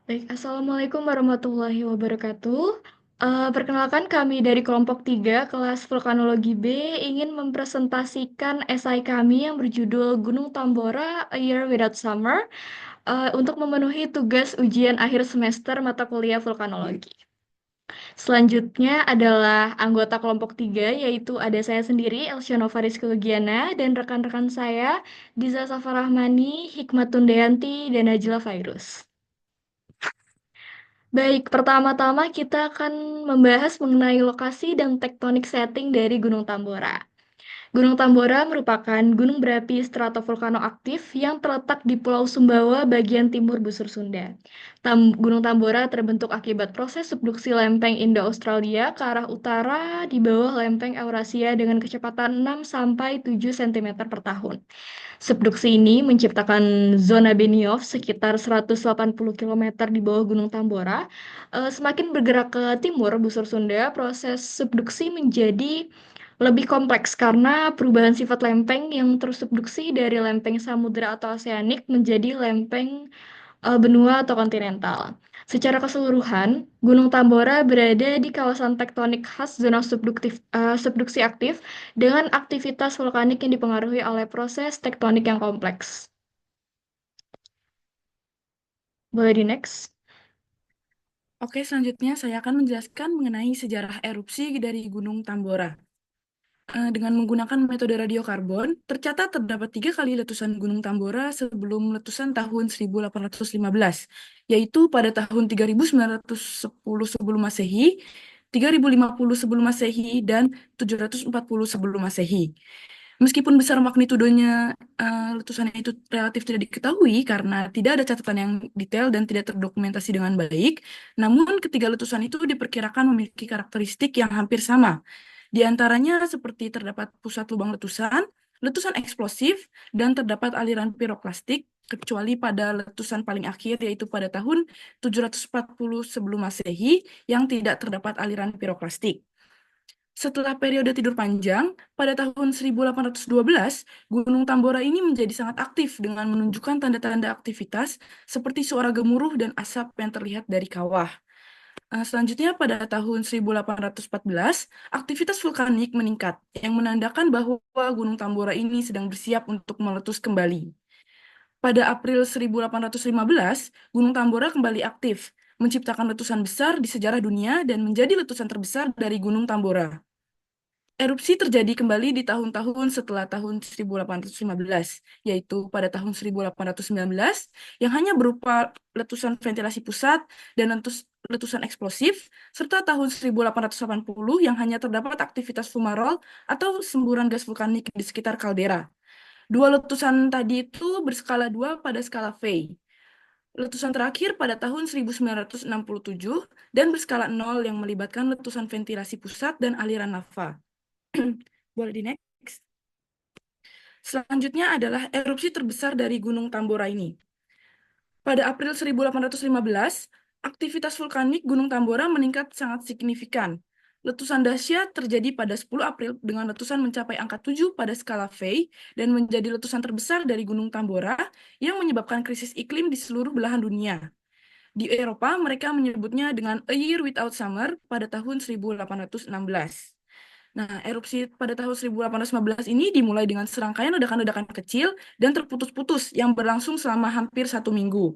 Baik, Assalamualaikum warahmatullahi wabarakatuh. Perkenalkan kami dari kelompok 3 kelas Vulkanologi B ingin mempresentasikan esai kami yang berjudul Gunung Tambora A Year Without Summer untuk memenuhi tugas ujian akhir semester mata kuliah vulkanologi. Selanjutnya adalah anggota kelompok 3 yaitu ada saya sendiri, Elsyonova Rizky dan rekan-rekan saya, Diza Safarahmani, Hikmatun Dayanti, dan Najla Fairuz. Baik, pertama-tama kita akan membahas mengenai lokasi dan tektonik setting dari Gunung Tambora. Gunung Tambora merupakan gunung berapi stratovolcano aktif yang terletak di Pulau Sumbawa bagian timur busur Sunda. Gunung Tambora terbentuk akibat proses subduksi lempeng Indo-Australia ke arah utara di bawah lempeng Eurasia dengan kecepatan 6 sampai 7 cm per tahun. Subduksi ini menciptakan zona Benioff sekitar 180 km di bawah Gunung Tambora. Semakin bergerak ke timur, busur Sunda, proses subduksi menjadi lebih kompleks karena perubahan sifat lempeng yang tersubduksi dari lempeng samudra atau oseanik menjadi lempeng benua atau kontinental. Secara keseluruhan, Gunung Tambora berada di kawasan tektonik khas zona subduksi aktif dengan aktivitas vulkanik yang dipengaruhi oleh proses tektonik yang kompleks. Boleh di next? Oke, selanjutnya saya akan menjelaskan mengenai sejarah erupsi dari Gunung Tambora. Dengan menggunakan metode radiokarbon, tercatat terdapat 3 kali letusan Gunung Tambora sebelum letusan tahun 1815, yaitu pada tahun 3910 sebelum Masehi, 3050 sebelum Masehi, dan 740 sebelum Masehi. Meskipun besar magnitudonya, letusan itu relatif tidak diketahui karena tidak ada catatan yang detail dan tidak terdokumentasi dengan baik, namun ketiga letusan itu diperkirakan memiliki karakteristik yang hampir sama. Di antaranya seperti terdapat pusat lubang letusan, letusan eksplosif, dan terdapat aliran piroklastik, kecuali pada letusan paling akhir yaitu pada tahun 740 sebelum Masehi yang tidak terdapat aliran piroklastik. Setelah periode tidur panjang, pada tahun 1812, Gunung Tambora ini menjadi sangat aktif dengan menunjukkan tanda-tanda aktivitas seperti suara gemuruh dan asap yang terlihat dari kawah. Selanjutnya, pada tahun 1814, aktivitas vulkanik meningkat, yang menandakan bahwa Gunung Tambora ini sedang bersiap untuk meletus kembali. Pada April 1815, Gunung Tambora kembali aktif, menciptakan letusan besar di sejarah dunia dan menjadi letusan terbesar dari Gunung Tambora. Erupsi terjadi kembali di tahun-tahun setelah tahun 1815, yaitu pada tahun 1819, yang hanya berupa letusan ventilasi pusat dan letusan eksplosif, serta tahun 1880 yang hanya terdapat aktivitas fumarol atau semburan gas vulkanik di sekitar kaldera. Dua letusan tadi itu berskala 2 pada skala Faye. Letusan terakhir pada tahun 1967 dan berskala 0 yang melibatkan letusan ventilasi pusat dan aliran lava. Boleh di next. Selanjutnya adalah erupsi terbesar dari Gunung Tambora ini. Pada April 1815, aktivitas vulkanik Gunung Tambora meningkat sangat signifikan. Letusan dahsyat terjadi pada 10 April dengan letusan mencapai angka 7 pada skala Faye dan menjadi letusan terbesar dari Gunung Tambora yang menyebabkan krisis iklim di seluruh belahan dunia. Di Eropa, mereka menyebutnya dengan A Year Without Summer pada tahun 1816. Nah, erupsi pada tahun 1815 ini dimulai dengan serangkaian ledakan-ledakan kecil dan terputus-putus yang berlangsung selama hampir 1 minggu.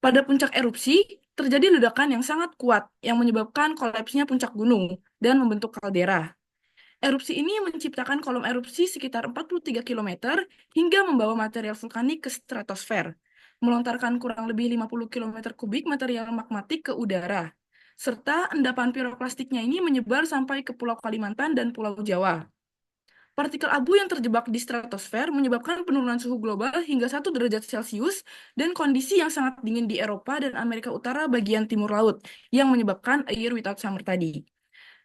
Pada puncak erupsi, terjadi ledakan yang sangat kuat yang menyebabkan kolapsnya puncak gunung dan membentuk kaldera. Erupsi ini menciptakan kolom erupsi sekitar 43 km hingga membawa material vulkanik ke stratosfer, melontarkan kurang lebih 50 km kubik material magmatik ke udara, serta endapan piroklastiknya ini menyebar sampai ke Pulau Kalimantan dan Pulau Jawa. Partikel abu yang terjebak di stratosfer menyebabkan penurunan suhu global hingga 1 derajat Celcius dan kondisi yang sangat dingin di Eropa dan Amerika Utara bagian timur laut yang menyebabkan A Year Without Summer tadi.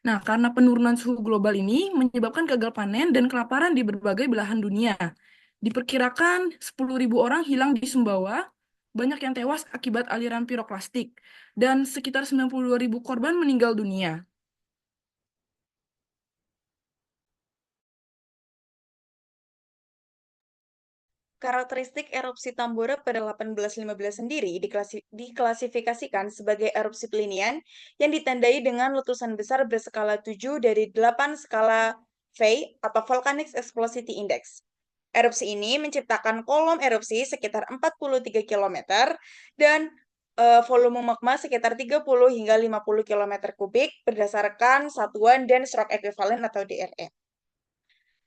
Nah, karena penurunan suhu global ini menyebabkan gagal panen dan kelaparan di berbagai belahan dunia. Diperkirakan 10.000 orang hilang di Sumbawa, banyak yang tewas akibat aliran piroklastik, dan sekitar 92.000 korban meninggal dunia. Karakteristik erupsi Tambora pada 1815 sendiri diklasifikasikan sebagai erupsi Plinian yang ditandai dengan letusan besar berskala 7 dari 8 skala V atau Volcanic Explosivity Index. Erupsi ini menciptakan kolom erupsi sekitar 43 kilometer dan volume magma sekitar 30 hingga 50 kilometer kubik berdasarkan satuan Dense Rock Equivalent atau DRE.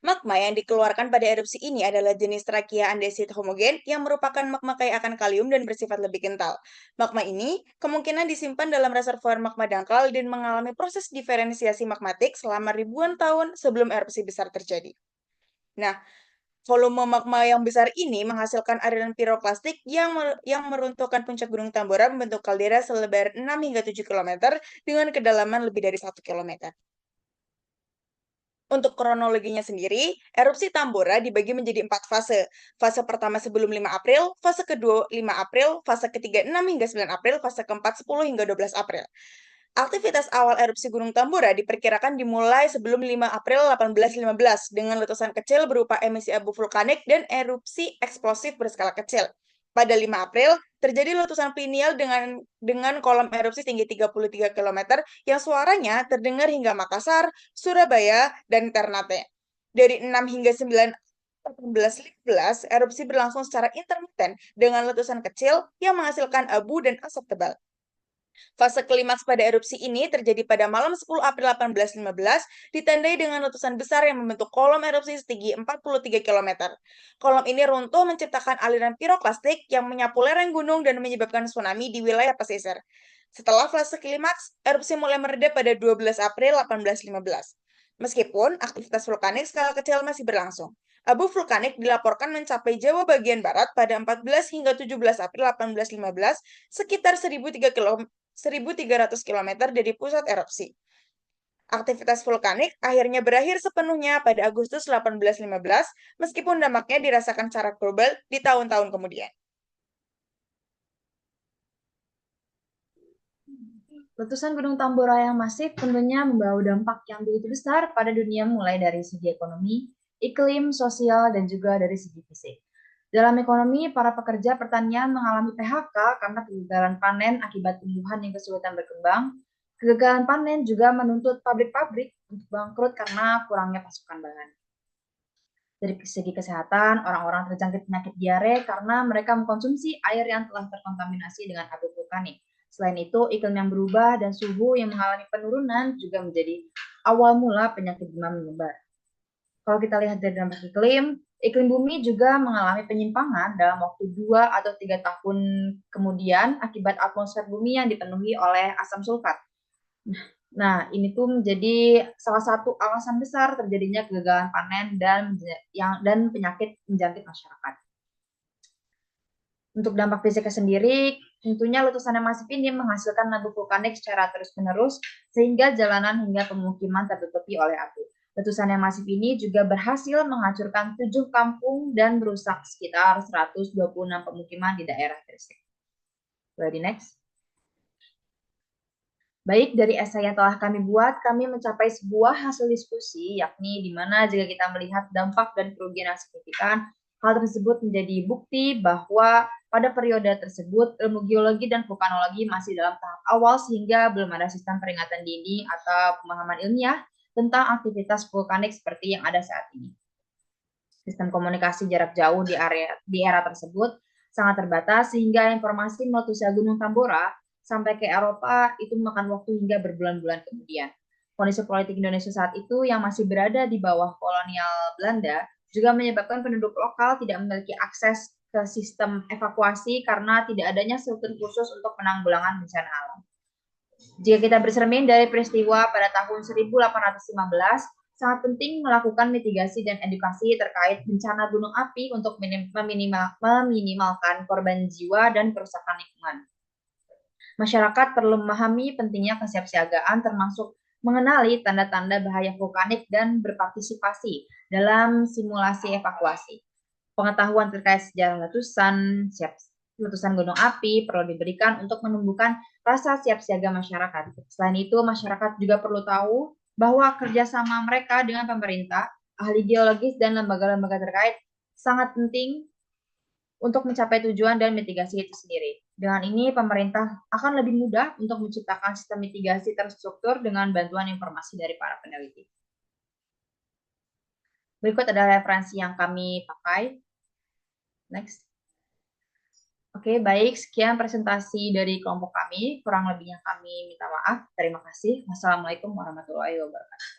Magma yang dikeluarkan pada erupsi ini adalah jenis trachea andesit homogen yang merupakan magma kaya akan kalium dan bersifat lebih kental. Magma ini kemungkinan disimpan dalam reservoir magma dangkal dan mengalami proses diferensiasi magmatik selama ribuan tahun sebelum erupsi besar terjadi. Nah, volume magma yang besar ini menghasilkan aliran piroklastik yang meruntuhkan puncak Gunung Tambora membentuk kaldera selebar 6 hingga 7 km dengan kedalaman lebih dari 1 km. Untuk kronologinya sendiri, erupsi Tambora dibagi menjadi 4 fase. Fase pertama sebelum 5 April, fase kedua 5 April, fase ketiga 6 hingga 9 April, fase keempat 10 hingga 12 April. Aktivitas awal erupsi Gunung Tambora diperkirakan dimulai sebelum 5 April 1815 dengan letusan kecil berupa emisi abu vulkanik dan erupsi eksplosif berskala kecil. Pada 5 April, terjadi letusan plinial dengan kolom erupsi tinggi 33 km yang suaranya terdengar hingga Makassar, Surabaya, dan Ternate. Dari 6 hingga 9 1815, erupsi berlangsung secara intermiten dengan letusan kecil yang menghasilkan abu dan asap tebal. Fase klimaks pada erupsi ini terjadi pada malam 10 April 1815, ditandai dengan letusan besar yang membentuk kolom erupsi setinggi 43 km. Kolom ini runtuh menciptakan aliran piroklastik yang menyapu lereng gunung dan menyebabkan tsunami di wilayah pesisir. Setelah fase klimaks, erupsi mulai mereda pada 12 April 1815. Meskipun aktivitas vulkanik skala kecil masih berlangsung. Abu vulkanik dilaporkan mencapai Jawa bagian barat pada 14 hingga 17 April 1815, sekitar 1.300 km dari pusat erupsi. Aktivitas vulkanik akhirnya berakhir sepenuhnya pada Agustus 1815, meskipun dampaknya dirasakan secara global di tahun-tahun kemudian. Letusan Gunung Tambora yang masif tentunya membawa dampak yang begitu besar pada dunia mulai dari segi ekonomi, iklim, sosial, dan juga dari segi fisik. Dalam ekonomi, para pekerja pertanian mengalami PHK karena kegagalan panen akibat tumbuhan yang kesulitan berkembang. Kegagalan panen juga menuntut pabrik-pabrik untuk bangkrut karena kurangnya pasokan bahan. Dari segi kesehatan, orang-orang terjangkit penyakit diare karena mereka mengkonsumsi air yang telah terkontaminasi dengan abu vulkanik. Selain itu, iklim yang berubah dan suhu yang mengalami penurunan juga menjadi awal mula penyakit demam menyebar. Kalau kita lihat dari dampak iklim bumi juga mengalami penyimpangan dalam waktu 2 atau 3 tahun kemudian akibat atmosfer bumi yang dipenuhi oleh asam sulfat. Nah, ini tuh menjadi salah satu alasan besar terjadinya kegagalan panen dan penyakit menjangkit masyarakat. Untuk dampak fisiknya sendiri, tentunya letusan yang masif ini menghasilkan abu vulkanik secara terus-menerus sehingga jalanan hingga pemukiman tertutupi oleh abu. Letusan yang masif ini juga berhasil menghancurkan 7 kampung dan merusak sekitar 126 pemukiman di daerah Gresik. Boleh di next. Baik, dari esai yang telah kami buat, kami mencapai sebuah hasil diskusi, yakni di mana jika kita melihat dampak dan kerugian yang signifikan, hal tersebut menjadi bukti bahwa pada periode tersebut, ilmu geologi dan vulkanologi masih dalam tahap awal sehingga belum ada sistem peringatan dini atau pemahaman ilmiah tentang aktivitas vulkanik seperti yang ada saat ini. Sistem komunikasi jarak jauh di era tersebut sangat terbatas sehingga informasi meletusnya Gunung Tambora sampai ke Eropa itu memakan waktu hingga berbulan-bulan kemudian. Kondisi politik Indonesia saat itu yang masih berada di bawah kolonial Belanda juga menyebabkan penduduk lokal tidak memiliki akses ke sistem evakuasi karena tidak adanya struktur khusus untuk penanggulangan bencana alam. Jika kita bercermin dari peristiwa pada tahun 1815, sangat penting melakukan mitigasi dan edukasi terkait bencana gunung api untuk meminimalkan korban jiwa dan kerusakan lingkungan. Masyarakat perlu memahami pentingnya kesiapsiagaan termasuk mengenali tanda-tanda bahaya vulkanik dan berpartisipasi dalam simulasi evakuasi. Pengetahuan terkait sejarah letusan gunung api perlu diberikan untuk menumbuhkan rasa siap siaga masyarakat. Selain itu, masyarakat juga perlu tahu bahwa kerjasama mereka dengan pemerintah, ahli geologis, dan lembaga-lembaga terkait sangat penting untuk mencapai tujuan dan mitigasi itu sendiri. Dengan ini, pemerintah akan lebih mudah untuk menciptakan sistem mitigasi terstruktur dengan bantuan informasi dari para peneliti. Berikut adalah referensi yang kami pakai. Next. Oke, baik. Sekian presentasi dari kelompok kami. Kurang lebihnya kami minta maaf. Terima kasih. Wassalamualaikum warahmatullahi wabarakatuh.